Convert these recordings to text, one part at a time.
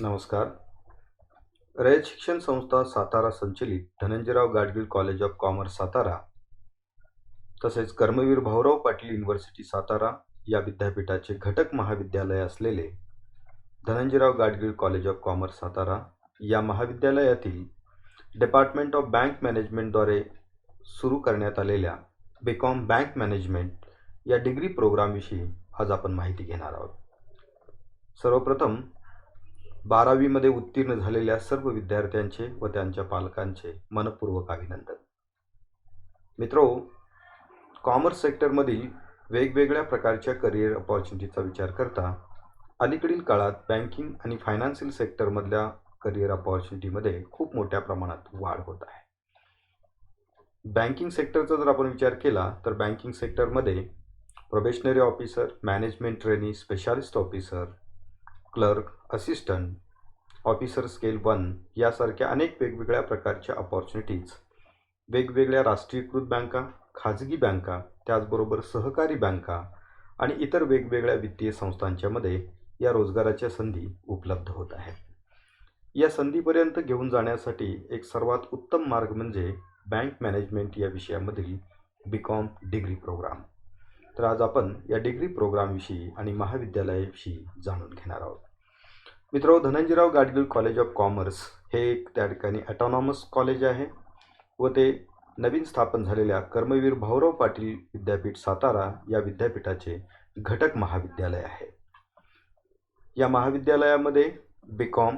नमस्कार. रयत शिक्षण संस्था सातारा संचलित Dhananjayrao Gadgil college of commerce Satara तसेच कर्मवीर भाऊराव पाटील युनिव्हर्सिटी सातारा या विद्यापीठाचे घटक महाविद्यालय असलेले Dhananjayrao Gadgil college of commerce Satara या महाविद्यालयातील डिपार्टमेंट ऑफ बँक मॅनेजमेंटद्वारे सुरू करण्यात आलेल्या बीकॉम बँक मॅनेजमेंट या डिग्री प्रोग्रामविषयी आज आपण माहिती घेणार आहोत. सर्वप्रथम 12वीमध्ये उत्तीर्ण झालेल्या सर्व विद्यार्थ्यांचे व त्यांच्या पालकांचे मनपूर्वक अभिनंदन. मित्रो, कॉमर्स सेक्टरमधील वेगवेगळ्या प्रकारच्या करिअर अपॉर्च्युनिटीचा विचार करता अलीकडील काळात बँकिंग आणि फायनान्शियल सेक्टरमधल्या करिअर अपॉर्च्युनिटीमध्ये खूप मोठ्या प्रमाणात वाढ होत आहे. बँकिंग सेक्टरचा जर आपण विचार केला तर बँकिंग सेक्टरमध्ये probationary officer, management trainee, specialist officer, clerk, assistant, officer scale 1 यासारख्या अनेक वेगवेगळ्या प्रकारच्या अपॉर्च्युनिटीज वेगवेगळ्या राष्ट्रीयकृत बँका, खाजगी बँका, त्याचबरोबर सहकारी बँका आणि इतर वेगवेगळ्या वित्तीय संस्थांच्यामध्ये या रोजगाराच्या संधी उपलब्ध होत आहेत. या संधीपर्यंत घेऊन जाण्यासाठी एक सर्वात उत्तम मार्ग म्हणजे बँक मॅनेजमेंट या विषयामधील बीकॉम डिग्री प्रोग्राम. तर आज आपण या डिग्री प्रोग्रामविषयी आणि महाविद्यालयाविषयी जाणून घेणार आहोत. मित्रो, Dhananjayrao Gadgil college of commerce हे एक त्या ठिकाणी ॲटॉनॉमस कॉलेज आहे व ते नवीन स्थापन झालेल्या कर्मवीर भाऊराव पाटील विद्यापीठ सातारा या विद्यापीठाचे घटक महाविद्यालय आहे. या महाविद्यालयामध्ये बीकॉम,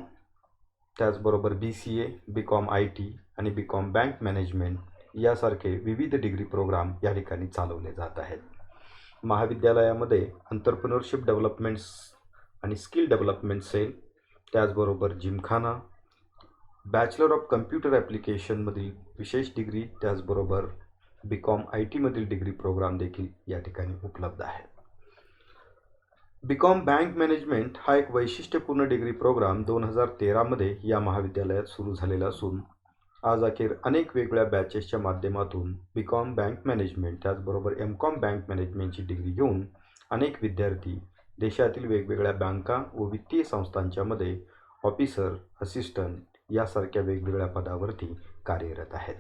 त्याचबरोबर BCA, बीकॉम IT आणि बीकॉम बँक मॅनेजमेंट यासारखे विविध डिग्री प्रोग्राम या ठिकाणी चालवले जात आहेत. महाविद्यालयामध्ये एंटरप्रेन्योरशिप डेव्हलपमेंट्स आणि स्किल डेव्हलपमेंट सेल, त्याचबरोबर जिमखाना, बॅचलर ऑफ कम्प्युटर ॲप्लिकेशनमधील विशेष डिग्री, त्याचबरोबर बीकॉम IT मधील डिग्री प्रोग्राम देखील या ठिकाणी उपलब्ध आहे. बीकॉम बँक मॅनेजमेंट हा एक वैशिष्ट्यपूर्ण डिग्री प्रोग्राम 2013मध्ये या महाविद्यालयात सुरू झालेला असून आज अखेर अनेक वेगवेगळ्या बॅचेसच्या माध्यमातून बीकॉम बँक मॅनेजमेंट त्याचबरोबर MCOM बँक मॅनेजमेंटची डिग्री घेऊन अनेक विद्यार्थी देशातील वेगवेगळ्या बँका व वित्तीय संस्थांच्यामध्ये ऑफिसर, असिस्टंट यासारख्या वेगवेगळ्या पदावरती कार्यरत आहेत.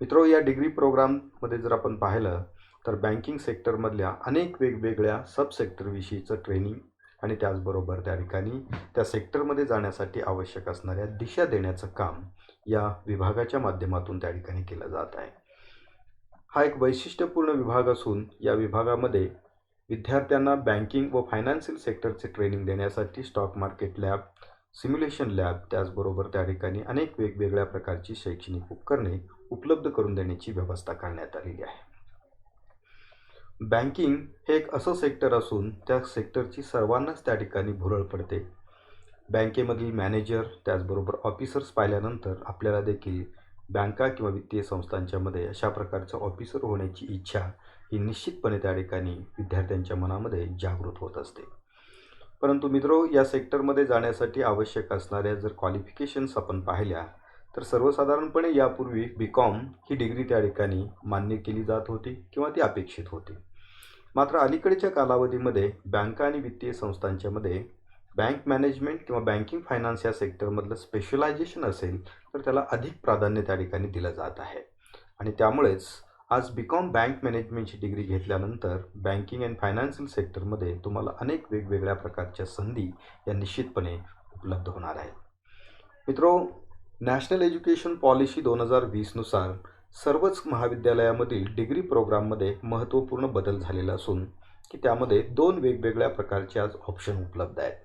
मित्रो, या डिग्री प्रोग्राममध्ये जर आपण पाहिलं तर बँकिंग सेक्टरमधल्या अनेक वेगवेगळ्या सब सेक्टरविषयीचं ट्रेनिंग आणि त्याचबरोबर त्या ठिकाणी त्या सेक्टरमध्ये जाण्यासाठी आवश्यक असणाऱ्या दिशा देण्याचं काम या विभागाच्या माध्यमातून त्या ठिकाणी केलं जात आहे. हा एक वैशिष्ट्यपूर्ण विभाग असून या विभागामध्ये विद्यार्थ्यांना बँकिंग व फायनान्शियल सेक्टरचे ट्रेनिंग देण्यासाठी stock market lab, simulation lab, त्याचबरोबर त्या ठिकाणी अनेक वेगवेगळ्या प्रकारची शैक्षणिक उपकरणे उपलब्ध करून देण्याची व्यवस्था करण्यात आलेली आहे. बँकिंग हे एक असं सेक्टर असून त्या सेक्टरची सर्वांनाच त्या ठिकाणी भुरळ पडते. बँकेमधील मॅनेजर त्याचबरोबर ऑफिसर्स पाहिल्यानंतर आपल्याला देखील बँका किंवा वित्तीय संस्थांच्यामध्ये अशा प्रकारचं ऑफिसर होण्याची इच्छा ही निश्चितपणे त्या ठिकाणी विद्यार्थ्यांच्या मनामध्ये जागृत होत असते. परंतु मित्रो, या सेक्टरमध्ये जाण्यासाठी आवश्यक असणाऱ्या जर क्वालिफिकेशन्स आपण पाहिल्या तर सर्वसाधारणपणे यापूर्वी बीकॉम ही डिग्री त्या ठिकाणी मान्य केली जात होती किंवा ती अपेक्षित होती. मात्र अलीकडच्या कालावधीमध्ये बँका आणि वित्तीय संस्थांच्यामध्ये बँक मॅनेजमेंट किंवा बँकिंग फायनान्स या सेक्टरमधलं स्पेशलायझेशन असेल तर त्याला अधिक प्राधान्य त्या ठिकाणी दिलं जात आहे आणि त्यामुळेच आज बीकॉम बँक मॅनेजमेंटची डिग्री घेतल्यानंतर बँकिंग अँड फायनान्शियल सेक्टरमध्ये तुम्हाला अनेक वेगवेगळ्या प्रकारच्या संधी या निश्चितपणे उपलब्ध होणार आहेत. मित्रो, नॅशनल एज्युकेशन पॉलिसी 2020नुसार सर्वच महाविद्यालयामधील डिग्री प्रोग्राममध्ये महत्त्वपूर्ण बदल झालेला असून की त्यामध्ये 2 वेगवेगळ्या प्रकारचे आज ऑप्शन उपलब्ध आहेत.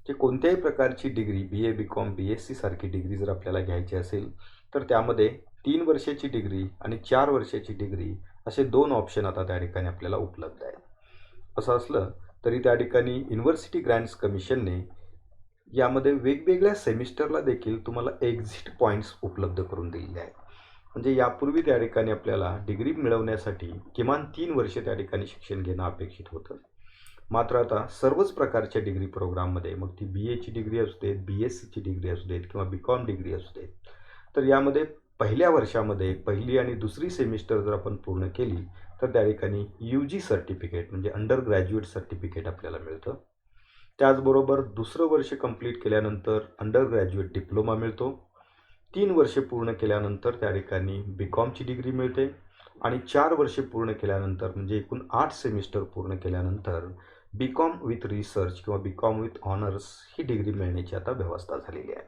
की कोणत्याही प्रकारची डिग्री BA, BCom, BSc सारखी डिग्री जर आपल्याला घ्यायची असेल तर त्यामध्ये 3 वर्षाची डिग्री आणि 4 वर्षाची डिग्री असे 2 ऑप्शन आता त्या ठिकाणी आपल्याला उपलब्ध आहेत. असं असलं तरी त्या ठिकाणी युनिव्हर्सिटी ग्रँट्स कमिशनने यामध्ये वेगवेगळ्या सेमिस्टरला देखील तुम्हाला एक्झिट पॉईंट्स उपलब्ध करून दिलेले आहेत. म्हणजे यापूर्वी त्या ठिकाणी आपल्याला डिग्री मिळवण्यासाठी किमान 3 वर्षे त्या ठिकाणी शिक्षण घेणं अपेक्षित होतं. मात्र आता सर्वच प्रकारच्या डिग्री प्रोग्राममध्ये मग ती BAची डिग्री असू देत, BScची डिग्री असू देत किंवा बीकॉम डिग्री असू देत, तर यामध्ये पहिल्या वर्षामध्ये पहिली आणि दुसरी सेमिस्टर जर आपण पूर्ण केली तर त्या ठिकाणी UG सर्टिफिकेट म्हणजे अंडर ग्रॅज्युएट सर्टिफिकेट आपल्याला मिळतं. त्याचबरोबर दुसरं वर्ष कंप्लीट केल्यानंतर अंडर ग्रॅज्युएट डिप्लोमा मिळतो. 3 वर्षे पूर्ण केल्यानंतर त्या ठिकाणी बी.कॉमची डिग्री मिळते आणि 4 वर्षे पूर्ण केल्यानंतर म्हणजे एकूण 8 सेमिस्टर पूर्ण केल्यानंतर बी.कॉम विथ रिसर्च किंवा बी.कॉम विथ ऑनर्स ही डिग्री मिळण्याची आता व्यवस्था झालेली आहे.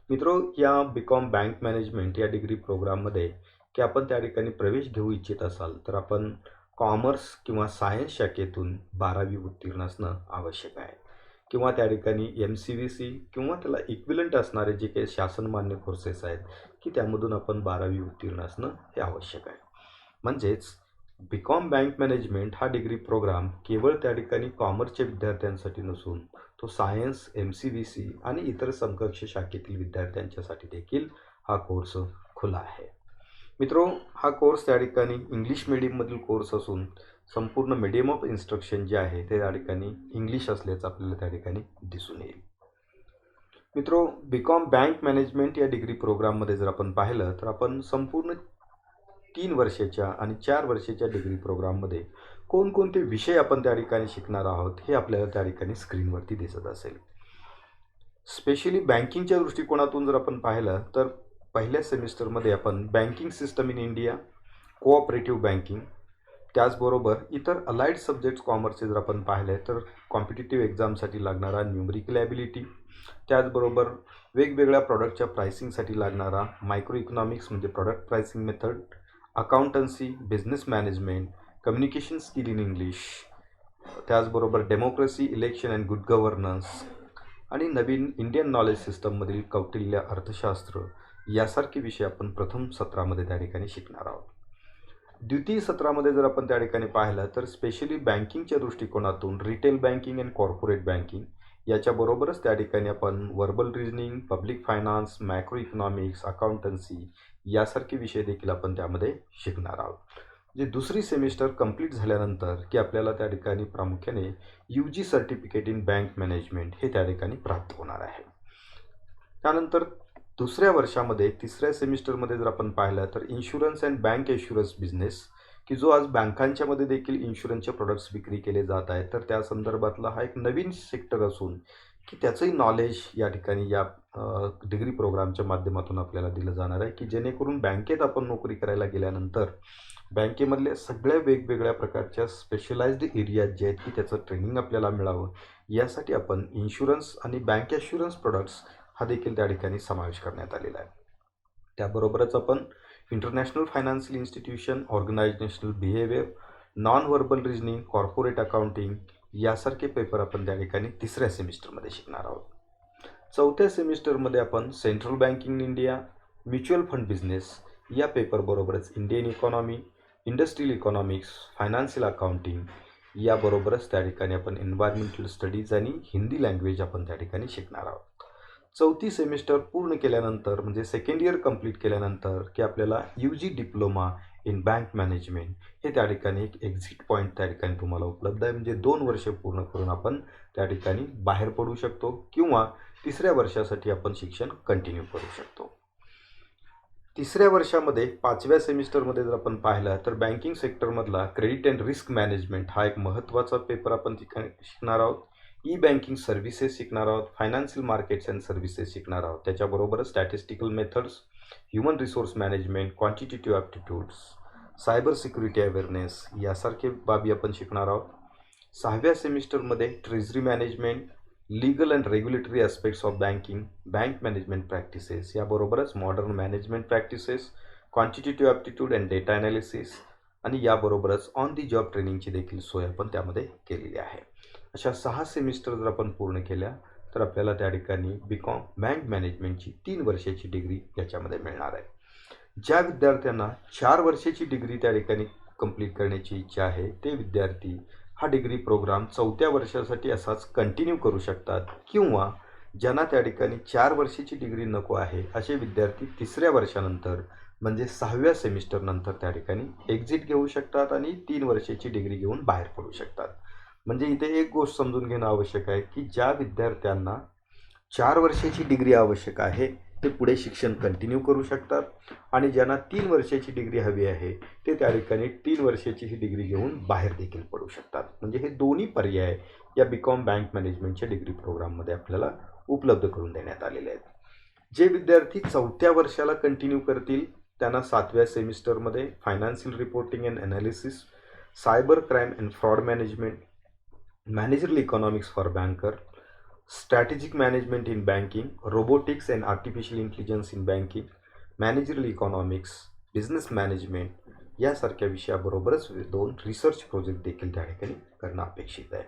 मित्रो, या बी.कॉम बँक मॅनेजमेंट या डिग्री प्रोग्राममध्ये की आपण त्या ठिकाणी प्रवेश घेऊ इच्छित असाल तर आपण कॉमर्स किंवा सायन्स शाखेतून 12वी उत्तीर्ण असणं आवश्यक आहे किंवा त्या ठिकाणी MCVC किंवा त्याला इक्विलंट असणारे जे काही शासनमान्य कोर्सेस आहेत की त्यामधून आपण 12वी उत्तीर्ण असणं हे आवश्यक आहे. म्हणजेच बी.कॉम बँक मॅनेजमेंट हा डिग्री प्रोग्राम केवळ त्या ठिकाणी कॉमर्सच्या विद्यार्थ्यांसाठी नसून तो सायन्स, MCVC आणि इतर समकक्ष शाखेतील विद्यार्थ्यांच्यासाठी देखील हा कोर्स खुला आहे. मित्रो, हा कोर्स त्या ठिकाणी इंग्लिश मीडियममधील कोर्स असून संपूर्ण मीडियम ऑफ इन्स्ट्रक्शन जे आहे ते त्या ठिकाणी इंग्लिश असल्याचं आपल्याला त्या ठिकाणी दिसून येईल. मित्रो, बी.कॉम बँक मॅनेजमेंट या डिग्री प्रोग्राममध्ये जर आपण पाहिलं तर आपण संपूर्ण 3 वर्षाच्या आणि 4 वर्षाच्या डिग्री प्रोग्राममध्ये कोणकोणते विषय आपण त्या ठिकाणी शिकणार आहोत हे आपल्याला त्या ठिकाणी स्क्रीनवरती दिसत असेल. स्पेशली बँकिंगच्या दृष्टिकोनातून जर आपण पाहिलं तर पहिल्या सेमिस्टरमध्ये आपण banking system in India, cooperative banking, त्याचबरोबर इतर अलाइड सब्जेक्ट्स कॉमर्सचे जर आपण पाहिले तर कॉम्पिटिटिव्ह एक्झामसाठी लागणारा न्यूमरिकल ॲबिलिटी, त्याचबरोबर वेगवेगळ्या प्रॉडक्टच्या प्राइसिंगसाठी लागणारा मायक्रो इकॉनॉमिक्स म्हणजे product pricing method, accountancy, business management, communication skill in English, त्याचबरोबर democracy, election and good governance आणि नवीन इंडियन नॉलेज सिस्टममधील कौटिल्य, अर्थशास्त्र यासारखे विषय आपण प्रथम सत्रामध्ये त्या ठिकाणी शिकणार आहोत. द्वितीय सत्रामध्ये जर आपण त्या ठिकाणी पाहिलं तर स्पेशली बँकिंगच्या दृष्टिकोनातून retail banking and corporate banking याच्याबरोबरच त्या ठिकाणी आपण verbal reasoning, public finance, macro economics, accountancy यासारखे विषय देखील आपण त्यामध्ये शिकणार आहोत. म्हणजे दुसरी सेमिस्टर कंप्लीट झाल्यानंतर की आपल्याला त्या ठिकाणी प्रामुख्याने UG certificate in bank management हे त्या ठिकाणी प्राप्त होणार आहे. त्यानंतर दुसऱ्या वर्षामध्ये तिसऱ्या सेमिस्टरमध्ये जर आपण पाहिलं तर insurance and bank insurance business की जो आज बँकांच्यामध्ये देखील इन्शुरन्सचे प्रोडक्ट्स विक्री केले जात आहेत तर त्या संदर्भातला हा एक नवीन सेक्टर असून की त्याचंही नॉलेज या ठिकाणी या डिग्री प्रोग्रामच्या माध्यमातून आपल्याला दिलं जाणार आहे की जेणेकरून बँकेत आपण नोकरी करायला गेल्यानंतर बँकेमधल्या सगळ्या वेगवेगळ्या प्रकारच्या स्पेशलाइज्ड एरियाज जे आहेत की त्याचं ट्रेनिंग आपल्याला मिळावं यासाठी आपण इन्शुरन्स आणि बँक इन्शुरन्स प्रोडक्ट्स हा देखील त्या ठिकाणी समावेश करण्यात आलेला आहे. त्याबरोबरच आपण international financial institution, organisational behaviour, non verbal reasoning, corporate accounting यासारखे पेपर आपण त्या ठिकाणी तिसऱ्या सेमिस्टरमध्ये शिकणार आहोत. चौथ्या सेमिस्टरमध्ये आपण central banking in India, mutual fund business या पेपरबरोबरच Indian economy, industrial economics, financial accounting याबरोबरच त्या ठिकाणी आपण एन्व्हायरमेंटल स्टडीज आणि हिंदी लँग्वेज आपण त्या ठिकाणी शिकणार आहोत. चौथी सेमिस्टर पूर्ण केल्यानंतर म्हणजे सेकंड इयर कंप्लीट केल्यानंतर की आपल्याला UG diploma in bank management हे त्या ठिकाणी एक एक्झिट पॉईंट त्या ठिकाणी तुम्हाला उपलब्ध आहे. म्हणजे 2 वर्ष पूर्ण करून आपण त्या ठिकाणी बाहेर पडू शकतो किंवा तिसऱ्या वर्षासाठी आपण शिक्षण कंटिन्यू करू शकतो. तिसऱ्या वर्षामध्ये 5व्या सेमिस्टरमध्ये जर आपण पाहिलं तर बँकिंग सेक्टरमधला क्रेडिट अँड रिस्क मॅनेजमेंट हा एक महत्त्वाचा पेपर आपण ठिकाणी शिकणार आहोत. बँकिंग सर्व्हिसेस शिकणार आहोत, फायनान्शियल मार्केट्स अँड सर्व्हिसेस शिकणार आहोत. त्याच्याबरोबरच statistical methods, human resource management, quantitative aptitudes, cyber security awareness यासारखे बाबी आपण शिकणार आहोत. 6व्या सेमिस्टरमध्ये treasury management, legal and regulatory aspects of banking, bank management practices याबरोबरच modern management practices, quantitative aptitude and data analysis आणि याबरोबरच ऑन दी जॉब ट्रेनिंगची देखील सोय आपण त्यामध्ये केलेली आहे. अशा 6 सेमिस्टर जर आपण पूर्ण केल्या तर आपल्याला त्या ठिकाणी बी.कॉम बँक मॅनेजमेंटची 3 वर्षाची डिग्री याच्यामध्ये मिळणार आहे. ज्या विद्यार्थ्यांना 4 वर्षाची डिग्री त्या ठिकाणी कंप्लीट करण्याची इच्छा आहे ते विद्यार्थी हा डिग्री प्रोग्राम 4थ्या वर्षासाठी असाच कंटिन्यू करू शकतात किंवा ज्यांना त्या ठिकाणी 4 वर्षाची डिग्री नको आहे असे विद्यार्थी तिसऱ्या वर्षानंतर म्हणजे 6व्या सेमिस्टरनंतर त्या ठिकाणी एक्झिट घेऊ शकतात आणि 3 वर्षाची डिग्री घेऊन बाहेर पडू शकतात. म्हणजे इथे एक गोष्ट समजून घेणं आवश्यक आहे की ज्या विद्यार्थ्यांना 4 वर्षाची डिग्री आवश्यक आहे ते पुढे शिक्षण कंटिन्यू करू शकतात आणि ज्यांना 3 वर्षाची डिग्री हवी आहे ते त्या ठिकाणी 3 वर्षाची ही डिग्री घेऊन बाहेर देखील पडू शकतात. म्हणजे हे दोन्ही पर्याय या BCom बँक मॅनेजमेंटच्या डिग्री प्रोग्राममध्ये आपल्याला उपलब्ध करून देण्यात आलेले आहेत. जे विद्यार्थी 4थ्या वर्षाला कंटिन्यू करतील त्यांना 7व्या सेमिस्टरमध्ये financial reporting and analysis, cyber crime and fraud management, managerial economics for banker, strategic management in banking, robotics and artificial intelligence in banking, managerial economics, business management यासारख्या विषयाबरोबरच 2 रिसर्च प्रोजेक्ट देखील त्या ठिकाणी करणं अपेक्षित आहे.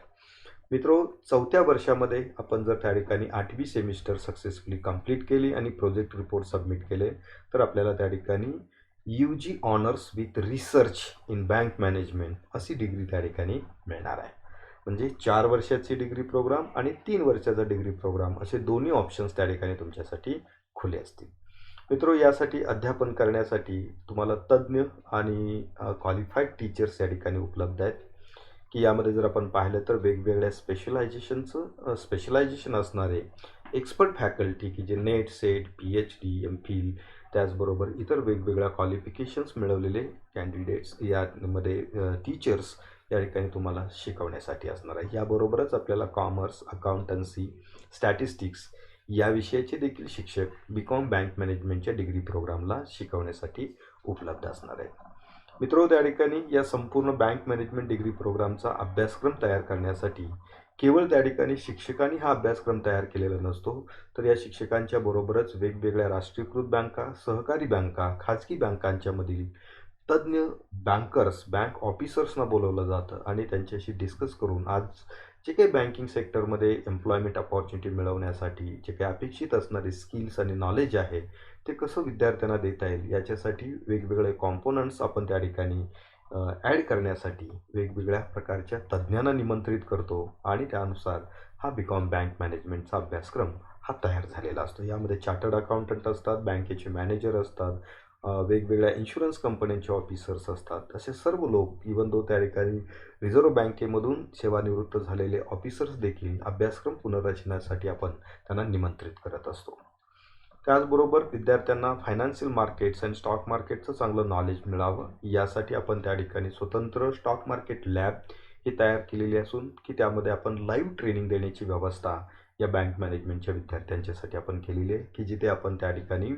मित्रो, 4थ्या वर्षामध्ये आपण जर त्या ठिकाणी 8वी सेमिस्टर सक्सेसफुली कंप्लीट केली आणि प्रोजेक्ट रिपोर्ट सबमिट केले तर आपल्याला त्या ठिकाणी UG honours with research in bank management अशी डिग्री त्या ठिकाणी मिळणार आहे. म्हणजे 4 वर्षाची डिग्री प्रोग्राम आणि 3 वर्षाचा डिग्री प्रोग्राम असे दोन्ही ऑप्शन्स त्या ठिकाणी तुमच्यासाठी खुले असतील. मित्रो, यासाठी अध्यापन करण्यासाठी तुम्हाला तज्ज्ञ आणि क्वालिफाईड टीचर्स या ठिकाणी उपलब्ध आहेत की यामध्ये जर आपण पाहिलं तर वेगवेगळ्या स्पेशलायझेशन असणारे एक्सपर्ट फॅकल्टी की जे नेट, सेट, PhD, MPhil त्याचबरोबर इतर वेगवेगळ्या क्वालिफिकेशन्स मिळवलेले कॅन्डिडेट्स यामध्ये टीचर्स या ठिकाणी तुम्हाला शिकवण्यासाठी असणार आहे. याबरोबरच आपल्याला कॉमर्स, अकाउंटन्सी, स्टॅटिस्टिक्स या विषयाचे देखील शिक्षक BCom बँक मॅनेजमेंटच्या डिग्री प्रोग्रामला शिकवण्यासाठी उपलब्ध असणार आहेत. मित्रो, त्या ठिकाणी या संपूर्ण बँक मॅनेजमेंट डिग्री प्रोग्रामचा अभ्यासक्रम तयार करण्यासाठी केवळ त्या ठिकाणी शिक्षकांनी हा अभ्यासक्रम तयार केलेला नसतो, तर या शिक्षकांच्या बरोबरच वेगवेगळ्या राष्ट्रीयकृत बँका, सहकारी बँका, खाजगी बँकांच्यामधील तज्ज्ञ बँकर्स, बँक ऑफिसर्सना बोलवलं जातं आणि त्यांच्याशी डिस्कस करून आज जे काही बँकिंग सेक्टरमध्ये एम्प्लॉयमेंट अपॉर्च्युनिटी मिळवण्यासाठी जे काही अपेक्षित असणारे स्किल्स आणि नॉलेज आहे ते कसं विद्यार्थ्यांना देता येईल याच्यासाठी वेगवेगळे कॉम्पोनंट्स आपण त्या ठिकाणी ॲड करण्यासाठी वेगवेगळ्या प्रकारच्या तज्ज्ञांना निमंत्रित करतो आणि त्यानुसार हा BCom बँक मॅनेजमेंटचा अभ्यासक्रम हा तयार झालेला असतो. यामध्ये चार्टर्ड अकाउंटंट असतात, बँकेचे मॅनेजर असतात, वेगवेगळ्या इन्शुरन्स कंपन्यांचे ऑफिसर्स असतात. असे सर्व लोक इवन दो त्या ठिकाणी रिझर्व्ह बँकेमधून सेवानिवृत्त झालेले ऑफिसर्स देखील अभ्यासक्रम पुनर्रचनासाठी आपण त्यांना निमंत्रित करत असतो. त्याचबरोबर विद्यार्थ्यांना फायनान्शियल मार्केट्स अँड स्टॉक मार्केटचं चांगलं नॉलेज मिळावं यासाठी आपण त्या ठिकाणी स्वतंत्र स्टॉक मार्केट लॅब ही तयार केलेली असून की त्यामध्ये आपण लाईव्ह ट्रेनिंग देण्याची व्यवस्था या बँक मॅनेजमेंटच्या विद्यार्थ्यांच्यासाठी आपण केलेली आहे की जिथे आपण त्या ठिकाणी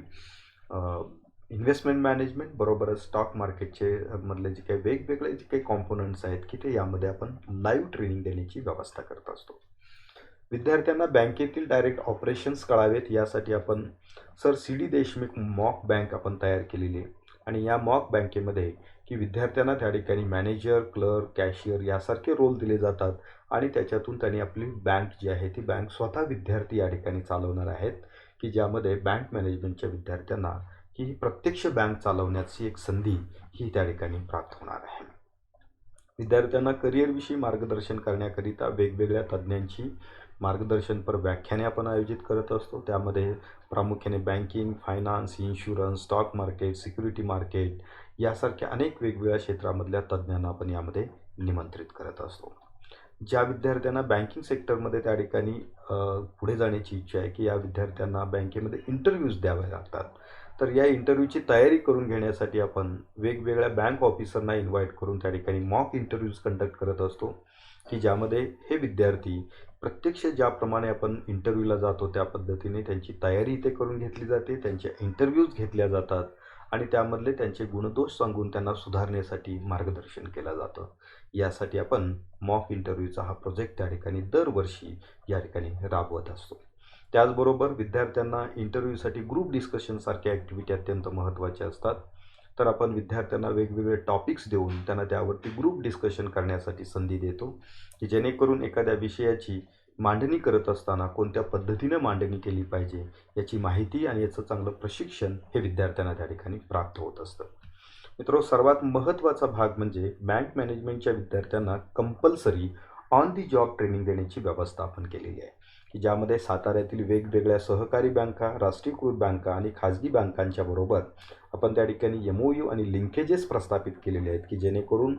इन्व्हेस्टमेंट मॅनेजमेंट बरोबरच स्टॉक मार्केटचे मधले जे काही वेगवेगळे जे काही कॉम्पोनंट्स आहेत की ते यामध्ये आपण लाईव्ह ट्रेनिंग देण्याची व्यवस्था करत असतो. विद्यार्थ्यांना बँकेतील डायरेक्ट ऑपरेशन्स कळावेत यासाठी आपण sir CD Deshmukh mock bank आपण तयार केलेली आहे आणि या मॉक बँकेमध्ये की विद्यार्थ्यांना त्या ठिकाणी मॅनेजर, क्लर्क, कॅशियर यासारखे रोल दिले जातात आणि त्याच्यातून त्यांनी आपली बँक जी आहे ती बँक स्वतः विद्यार्थी या ठिकाणी चालवणार आहेत की ज्यामध्ये बँक मॅनेजमेंटच्या विद्यार्थ्यांना ही प्रत्यक्ष बँक चालवण्याची एक संधी ही त्या ठिकाणी प्राप्त होणार आहे. विद्यार्थ्यांना करिअरविषयी मार्गदर्शन करण्याकरिता वेगवेगळ्या तज्ज्ञांची मार्गदर्शनपर व्याख्याने आपण आयोजित करत असतो. त्यामध्ये प्रामुख्याने banking, finance, insurance, stock market, security market यासारख्या अनेक वेगवेगळ्या क्षेत्रामधल्या तज्ज्ञांना आपण यामध्ये निमंत्रित करत असतो. ज्या विद्यार्थ्यांना बँकिंग सेक्टरमध्ये त्या ठिकाणी पुढे जाण्याची इच्छा आहे की या विद्यार्थ्यांना बँकेमध्ये इंटरव्ह्यूज द्यावे लागतात, तर या इंटरव्ह्यूची तयारी करून घेण्यासाठी आपण वेगवेगळ्या बँक ऑफिसरना इन्व्हाइट करून त्या ठिकाणी मॉक इंटरव्ह्यूज कंडक्ट करत असतो की ज्यामध्ये हे विद्यार्थी प्रत्यक्ष ज्याप्रमाणे आपण इंटरव्ह्यूला जातो त्या पद्धतीने त्यांची तयारी इथे करून घेतली जाते, त्यांचे इंटरव्ह्यूज घेतल्या जातात आणि त्यामधले त्यांचे गुणदोष सांगून त्यांना सुधारण्यासाठी मार्गदर्शन केलं जातं. यासाठी आपण मॉक इंटरव्ह्यूचा हा प्रोजेक्ट त्या ठिकाणी दरवर्षी या ठिकाणी राबवत असतो. त्याचबरोबर विद्यार्थ्यांना इंटरव्ह्यूसाठी ग्रुप डिस्कशनसारख्या ॲक्टिव्हिटी अत्यंत महत्त्वाच्या असतात. तर आपण विद्यार्थ्यांना वेगवेगळे टॉपिक्स देऊन त्यांना त्यावरती ग्रुप डिस्कशन करण्यासाठी संधी देतो की जेणेकरून एखाद्या विषयाची मांडणी करत असताना कोणत्या पद्धतीने मांडणी केली पाहिजे याची माहिती आणि याचं चांगलं प्रशिक्षण हे विद्यार्थ्यांना त्या ठिकाणी प्राप्त होत असतं. मित्रो, सर्वात महत्त्वाचा भाग म्हणजे बँक मॅनेजमेंटच्या विद्यार्थ्यांना compulsory on the job training देण्याची व्यवस्था आपण केलेली आहे की ज्यामध्ये साताऱ्यातील वेगवेगळ्या सहकारी बँका, राष्ट्रीयकृत बँका आणि खाजगी बँकांच्या बरोबर आपण त्या ठिकाणी MOU आणि लिंकेजेस प्रस्थापित केलेले आहेत की जेणेकरून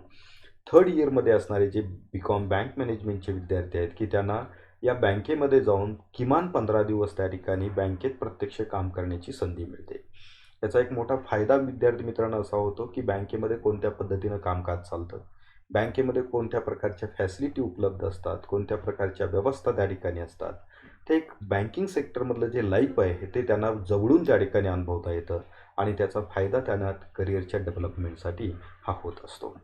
3rd इयरमध्ये असणारे जे BCom बँक मॅनेजमेंटचे विद्यार्थी आहेत की त्यांना या बँकेमध्ये जाऊन किमान 15 दिवस त्या ठिकाणी बँकेत प्रत्यक्ष काम करण्याची संधी मिळते. याचा एक मोठा फायदा विद्यार्थी मित्रांनो असा होतो की बँकेमध्ये कोणत्या पद्धतीनं कामकाज चालतं, बँकेमध्ये कोणत्या प्रकारच्या फॅसिलिटी उपलब्ध असतात, कोणत्या प्रकारच्या व्यवस्था त्या ठिकाणी असतात. ते एक बँकिंग सेक्टरमधलं जे लाईफ आहे ते त्यांना जवळून त्या ठिकाणी अनुभवता येतं आणि त्याचा फायदा त्यांना करिअरच्या डेव्हलपमेंटसाठी हा होत असतो.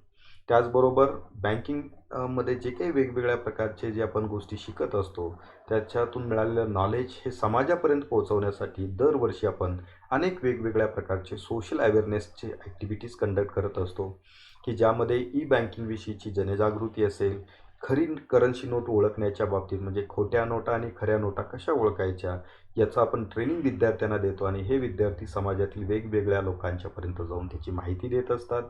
त्याचबरोबर बँकिंग मध्ये जे काही वेगवेगळ्या प्रकारचे जे आपण गोष्टी शिकत असतो, त्याच्यातून मिळालेलं नॉलेज हे समाजापर्यंत पोहोचवण्यासाठी दरवर्षी आपण अनेक वेगवेगळ्या प्रकारचे सोशल अवेअरनेसचे ॲक्टिव्हिटीज कंडक्ट करत असतो, की ज्यामध्ये ई बँकिंगविषयीची जनजागृती असेल, खरी करन्सी नोट ओळखण्याच्या बाबतीत म्हणजे खोट्या नोटा आणि खऱ्या नोटा कशा ओळखायच्या याचं आपण ट्रेनिंग विद्यार्थ्यांना देतो आणि हे विद्यार्थी समाजातील वेगवेगळ्या लोकांच्यापर्यंत जाऊन त्याची माहिती देत असतात.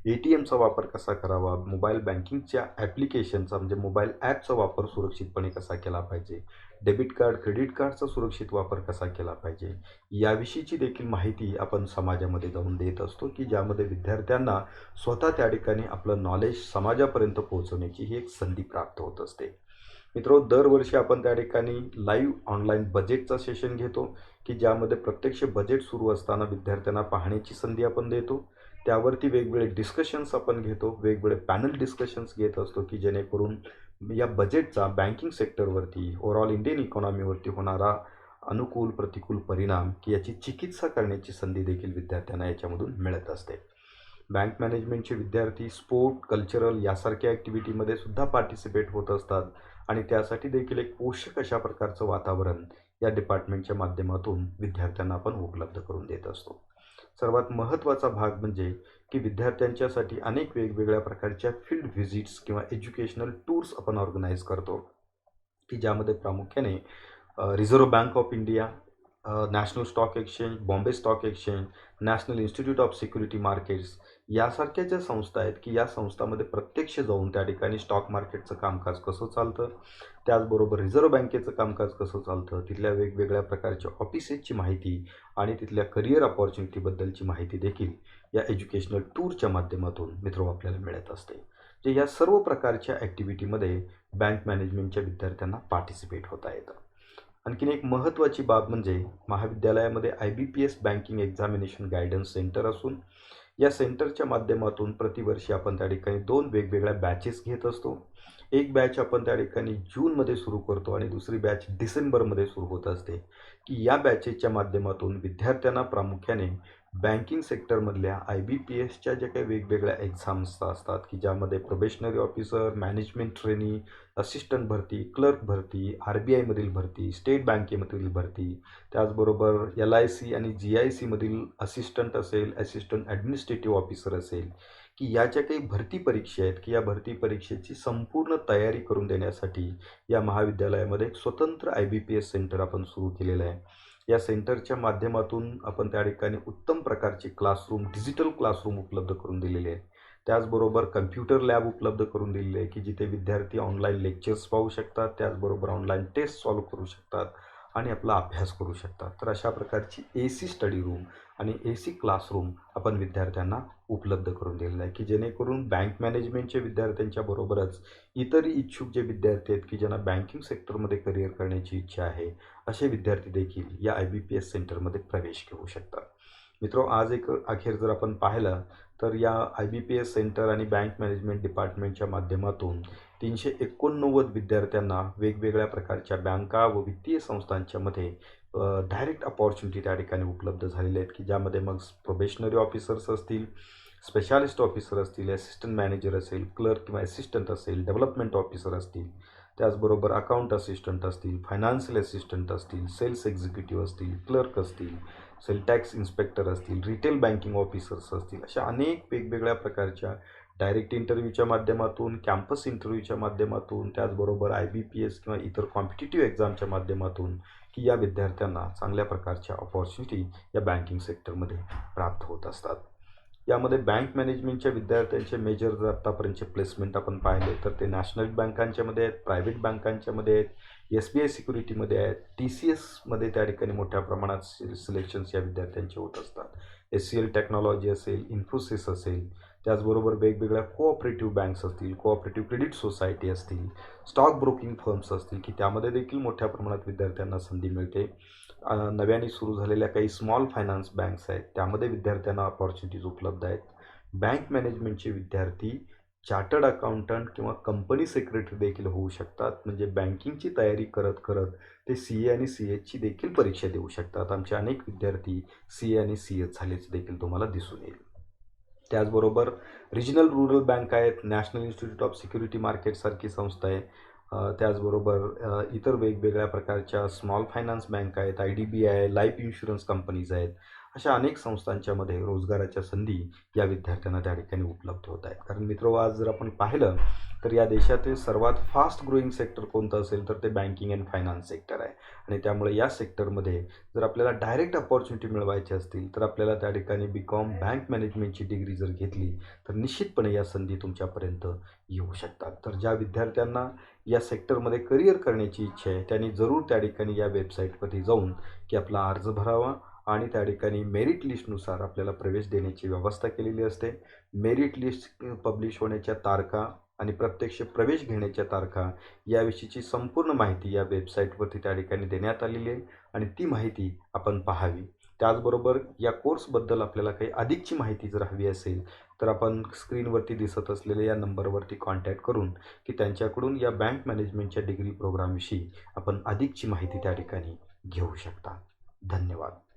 ATMचा वापर कसा करावा, मोबाईल बँकिंगच्या ॲप्लिकेशनचा म्हणजे मोबाईल ॲपचा वापर सुरक्षितपणे कसा केला पाहिजे, डेबिट कार्ड, क्रेडिट कार्डचा सुरक्षित वापर कसा केला पाहिजे, याविषयीची देखील माहिती आपण समाजामध्ये जाऊन देत असतो, की ज्यामध्ये विद्यार्थ्यांना स्वतः त्या ठिकाणी आपलं नॉलेज समाजापर्यंत पोहोचवण्याची ही एक संधी प्राप्त होत असते. मित्रो, दरवर्षी आपण त्या ठिकाणी लाईव्ह ऑनलाईन बजेटचा सेशन घेतो, की ज्यामध्ये प्रत्यक्ष बजेट सुरू असताना विद्यार्थ्यांना पाहण्याची संधी आपण देतो. त्यावरती वेगवेगळे डिस्कशन्स आपण घेतो, वेगवेगळे पॅनल डिस्कशन्स घेत असतो, की जेणेकरून या बजेटचा बँकिंग सेक्टरवरती, ओव्हरऑल इंडियन इकॉनॉमीवरती होणारा अनुकूल, प्रतिकूल परिणाम की याची चिकित्सा करण्याची संधी देखील विद्यार्थ्यांना याच्यामधून मिळत असते. बँक मॅनेजमेंटचे विद्यार्थी स्पोर्ट, कल्चरल यासारख्या ॲक्टिव्हिटीमध्ये सुद्धा पार्टिसिपेट होत असतात आणि त्यासाठी देखील एक पोषक अशा प्रकारचं वातावरण या डिपार्टमेंटच्या माध्यमातून विद्यार्थ्यांना आपण उपलब्ध करून देत असतो. सर्वात महत्त्वाचा भाग म्हणजे की विद्यार्थ्यांच्यासाठी अनेक वेगवेगळ्या प्रकारच्या फील्ड व्हिजिट्स किंवा एज्युकेशनल टूर्स आपण ऑर्गनाईज करतो, की ज्यामध्ये प्रामुख्याने reserve bank of India, national stock exchange, Bombay stock exchange, national institute of security markets यासारख्या ज्या संस्था आहेत, की या संस्थांमध्ये प्रत्यक्ष जाऊन त्या ठिकाणी स्टॉक मार्केटचं कामकाज कसं चालतं, त्याचबरोबर रिझर्व्ह बँकेचं कामकाज कसं चालतं, तिथल्या वेगवेगळ्या प्रकारच्या ऑफिसेसची माहिती आणि तिथल्या करिअर अपॉर्च्युनिटीबद्दलची माहिती देखील या एज्युकेशनल टूरच्या माध्यमातून मित्र आपल्याला मिळत असते. जे या सर्व प्रकारच्या ॲक्टिव्हिटीमध्ये बँक मॅनेजमेंटच्या विद्यार्थ्यांना पार्टिसिपेट होता येतं. आणखीन एक महत्त्वाची बाब म्हणजे महाविद्यालयामध्ये IBPS banking examination guidance centre असून या सेंटरच्या माध्यमातून प्रतिवर्षी आपण त्या ठिकाणी 2 वेगवेगळ्या बॅचेस घेत असतो. एक बॅच आपण त्या ठिकाणी जूनमध्ये सुरू करतो आणि दुसरी बॅच डिसेंबरमध्ये सुरू होत असते, की या बॅचेसच्या माध्यमातून विद्यार्थ्यांना प्रामुख्याने बँकिंग सेक्टरमधल्या IBPSच्या ज्या काही वेगवेगळ्या एक्झाम्स असतात, की ज्यामध्ये probationary officer, management trainee, assistant भरती, क्लर्क भरती, RBIमधील भरती, स्टेट बँकेमधील भरती, त्याचबरोबर LIC आणि GICमधील असिस्टंट असेल, असिस्टंट ॲडमिनिस्ट्रेटिव्ह ऑफिसर असेल, की या ज्या काही भरती परीक्षा आहेत, की या भरती परीक्षेची संपूर्ण तयारी करून देण्यासाठी या महाविद्यालयामध्ये एक स्वतंत्र IBPS सेंटर आपण सुरू केलेलं आहे. या सेंटरच्या माध्यमातून आपण त्या ठिकाणी उत्तम प्रकारचे क्लासरूम, डिजिटल क्लासरूम उपलब्ध करून दिलेले आहेत. त्याचबरोबर कम्प्युटर लॅब उपलब्ध करून दिलेले आहे, की जिथे विद्यार्थी ऑनलाईन लेक्चर्स पाहू शकतात, त्याचबरोबर ऑनलाईन टेस्ट सॉल्व्ह करू शकतात आणि आपला अभ्यास करू शकतात. तर अशा प्रकारची AC स्टडी रूम आणि AC क्लासरूम आपण विद्यार्थ्यांना उपलब्ध करून दिलेलं आहे, की जेणेकरून बँक मॅनेजमेंटच्या विद्यार्थ्यांच्या बरोबरच इतरही इच्छुक जे विद्यार्थी आहेत, की ज्यांना बँकिंग सेक्टरमध्ये करिअर करण्याची इच्छा आहे, असे विद्यार्थी देखील या IBPS सेंटरमध्ये प्रवेश घेऊ शकतात. मित्रो, आज एक अखेर जर आपण पाहिलं तर या IBPS सेंटर आणि बँक मॅनेजमेंट डिपार्टमेंटच्या माध्यमातून 389 विद्यार्थ्यांना वेगवेगळ्या प्रकारच्या बँका व वित्तीय संस्थांच्यामध्ये डायरेक्ट अपॉर्च्युनिटी त्या ठिकाणी उपलब्ध झालेल्या आहेत, की ज्यामध्ये मग प्रोबेशनरी ऑफिसर्स असतील, स्पेशालिस्ट ऑफिसर असतील, असिस्टंट मॅनेजर असेल, क्लर्क किंवा असिस्टंट असेल, डेव्हलपमेंट ऑफिसर असतील, त्याचबरोबर अकाउंट असिस्टंट असतील, फायनान्शियल असिस्टंट असतील, सेल्स एक्झिक्युटिव्ह असतील, क्लर्क असतील, सेल टॅक्स इन्स्पेक्टर असतील, रिटेल बँकिंग ऑफिसर्स असतील, अशा अनेक वेगवेगळ्या प्रकारच्या डायरेक्ट इंटरव्ह्यूच्या माध्यमातून, कॅम्पस इंटरव्ह्यूच्या माध्यमातून, त्याचबरोबर IBPS किंवा इतर कॉम्पिटिटिव्ह एक्झामच्या माध्यमातून, की या विद्यार्थ्यांना चांगल्या प्रकारच्या अपॉर्च्युनिटी या बँकिंग सेक्टरमध्ये प्राप्त होत असतात. यामध्ये बँक मॅनेजमेंटच्या विद्यार्थ्यांचे मेजर जर आत्तापर्यंतचे प्लेसमेंट आपण पाहिले तर ते नॅशनल बँकांच्यामध्ये आहेत, प्रायव्हेट बँकांच्यामध्ये आहेत, SBI सिक्युरिटीमध्ये आहेत, TCSमध्ये त्या ठिकाणी मोठ्या प्रमाणात सिलेक्शन्स या विद्यार्थ्यांचे होत असतात. SCL टेक्नॉलॉजी असेल, इन्फोसिस असेल, त्याचबरोबर वेगवेगळ्या कोऑपरेटिव्ह बँक्स असतील, कोऑपरेटिव्ह क्रेडिट सोसायटी असतील, स्टॉक ब्रोकिंग फर्म्स असतील, की त्यामध्ये देखील मोठ्या प्रमाणात विद्यार्थ्यांना संधी मिळते. नव्याने सुरू झालेल्या काही स्मॉल फायनान्स बँक्स आहेत, त्यामध्ये विद्यार्थ्यांना अपॉर्च्युनिटीज उपलब्ध आहेत. बँक मॅनेजमेंटचे विद्यार्थी चार्टर्ड अकाउंटंट किंवा कंपनी सेक्रेटरी देखील होऊ शकतात. म्हणजे बँकिंगची तयारी करत करत ते CA आणि CS देखील परीक्षा देऊ शकतात. आमचे अनेक विद्यार्थी CA आणि CS झाल्याचे देखील तुम्हाला दिसून येईल. त्याचबरोबर रिजनल रूरल बँक आहेत, नॅशनल इन्स्टिट्यूट ऑफ सिक्युरिटी मार्केटसारखी संस्था आहे. त्याचबरोबर इतर वेगवेगळ्या प्रकारच्या स्मॉल फायनान्स बँक आहेत, IDBI, लाईफ इन्शुरन्स कंपनीज आहेत. अशा अनेक संस्थांच्यामध्ये रोजगाराच्या संधी या विद्यार्थ्यांना त्या ठिकाणी उपलब्ध होत आहेत. कारण मित्रहो, आज जर आपण पाहिलं तर या देशातील सर्वात फास्ट ग्रोईंग सेक्टर कोणतं असेल तर ते बँकिंग अँड फायनान्स सेक्टर आहे. आणि त्यामुळे या सेक्टरमध्ये जर आपल्याला डायरेक्ट अपॉर्च्युनिटी मिळवायची असतील तर आपल्याला त्या ठिकाणी BCom बँक मॅनेजमेंटची डिग्री जर घेतली तर निश्चितपणे या संधी तुमच्यापर्यंत येऊ शकतात. तर ज्या विद्यार्थ्यांना या सेक्टरमध्ये करिअर करण्याची इच्छा आहे त्यांनी जरूर त्या ठिकाणी या वेबसाईटवरती जाऊन की आपला अर्ज भरावा आणि त्या ठिकाणी मेरिट लिस्टनुसार आपल्याला प्रवेश देण्याची व्यवस्था केलेली असते. मेरिट लिस्ट पब्लिश होण्याच्या तारखा आणि प्रत्यक्ष प्रवेश घेण्याच्या तारखा याविषयीची संपूर्ण माहिती या वेबसाईटवरती त्या ठिकाणी देण्यात आलेली आहे आणि ती माहिती आपण पाहावी. त्याचबरोबर या कोर्सबद्दल आपल्याला काही अधिकची माहिती जर हवी असेल तर आपण स्क्रीनवरती दिसत असलेल्या या नंबरवरती कॉन्टॅक्ट करून की त्यांच्याकडून या बँक मॅनेजमेंटच्या डिग्री प्रोग्रामविषयी आपण अधिकची माहिती त्या ठिकाणी घेऊ शकता. धन्यवाद.